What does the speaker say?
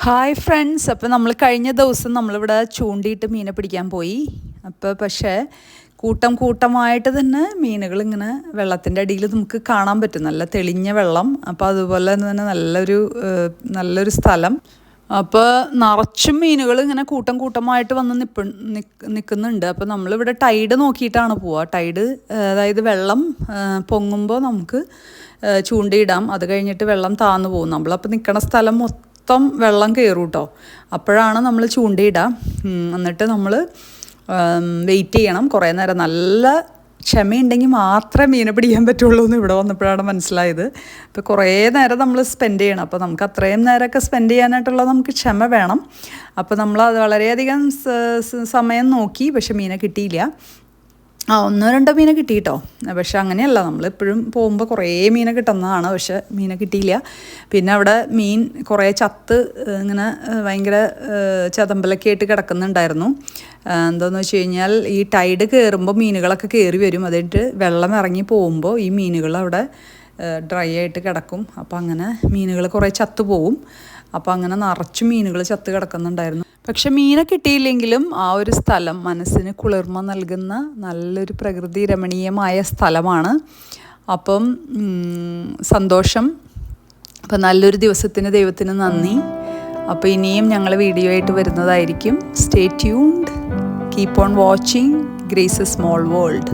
Hi friends, അപ്പോൾ നമ്മൾ കഴിഞ്ഞ ദിവസം നമ്മളിവിടെ ചൂണ്ടിയിട്ട് മീനെ പിടിക്കാൻ പോയി. അപ്പോൾ പക്ഷേ കൂട്ടമായിട്ട് തന്നെ മീനുകൾ ഇങ്ങനെ വെള്ളത്തിൻ്റെ അടിയിൽ നമുക്ക് കാണാൻ പറ്റും. നല്ല തെളിഞ്ഞ വെള്ളം, അപ്പോൾ അതുപോലെ തന്നെ നല്ലൊരു സ്ഥലം. അപ്പോൾ നിറച്ചും മീനുകൾ ഇങ്ങനെ കൂട്ടമായിട്ട് വന്ന് നിൽക്കുന്നുണ്ട്. അപ്പോൾ നമ്മളിവിടെ ടൈഡ് നോക്കിയിട്ടാണ് പോവുക. ടൈഡ് അതായത് വെള്ളം പൊങ്ങുമ്പോൾ നമുക്ക് ചൂണ്ടയിടാം. അത് കഴിഞ്ഞിട്ട് വെള്ളം താന്നു പോകും. നമ്മളപ്പോൾ നിൽക്കണ സ്ഥലം മൊത്തം വെള്ളം കയറും കേട്ടോ. അപ്പോഴാണ് നമ്മൾ ചൂണ്ടയിടുക. എന്നിട്ട് നമ്മൾ വെയിറ്റ് ചെയ്യണം കുറേ നേരം. നല്ല ക്ഷമയുണ്ടെങ്കിൽ മാത്രമേ മീനെ പിടിക്കാൻ പറ്റുള്ളൂ എന്ന് ഇവിടെ വന്നപ്പോഴാണ് മനസ്സിലായത്. അപ്പോൾ കുറേ നേരം നമ്മൾ സ്പെൻഡ് ചെയ്യണം. അപ്പോൾ നമുക്ക് അത്രയും നേരമൊക്കെ സ്പെൻഡ് ചെയ്യാനായിട്ടുള്ള നമുക്ക് ക്ഷമ വേണം. അപ്പോൾ നമ്മൾ അത് വളരെയധികം സമയം നോക്കി, പക്ഷെ മീനെ കിട്ടിയില്ല. ഒന്നോ രണ്ടോ മീനെ കിട്ടി കേട്ടോ. പക്ഷെ അങ്ങനെയല്ല, നമ്മളെപ്പോഴും പോകുമ്പോൾ കുറേ മീനെ കിട്ടുന്നതാണ്, പക്ഷെ മീനെ കിട്ടിയില്ല. പിന്നെ അവിടെ മീൻ കുറേ ചത്ത് ഇങ്ങനെ ഭയങ്കര ചതമ്പലൊക്കെ ആയിട്ട് കിടക്കുന്നുണ്ടായിരുന്നു. എന്താണെന്ന് വെച്ച് കഴിഞ്ഞാൽ ഈ ടൈഡ് കയറുമ്പോൾ മീനുകളൊക്കെ കയറി വരും. അതിട്ട് വെള്ളം ഇറങ്ങി പോകുമ്പോൾ ഈ മീനുകൾ അവിടെ ഡ്രൈ ആയിട്ട് കിടക്കും. അപ്പോൾ അങ്ങനെ മീനുകൾ കുറേ ചത്തു പോവും. അപ്പോൾ അങ്ങനെ നിറച്ച് മീനുകൾ ചത്ത് കിടക്കുന്നുണ്ടായിരുന്നു. പക്ഷെ മീനെ കിട്ടിയില്ലെങ്കിലും ആ ഒരു സ്ഥലം മനസ്സിന് കുളിർമ നൽകുന്ന നല്ലൊരു പ്രകൃതി രമണീയമായ സ്ഥലമാണ്. അപ്പം സന്തോഷം. അപ്പം നല്ലൊരു ദിവസത്തിന് ദൈവത്തിന് നന്ദി. അപ്പോൾ ഇനിയും ഞങ്ങൾ വീഡിയോ ആയിട്ട് വരുന്നതായിരിക്കും. Stay tuned, keep on watching grace A small world.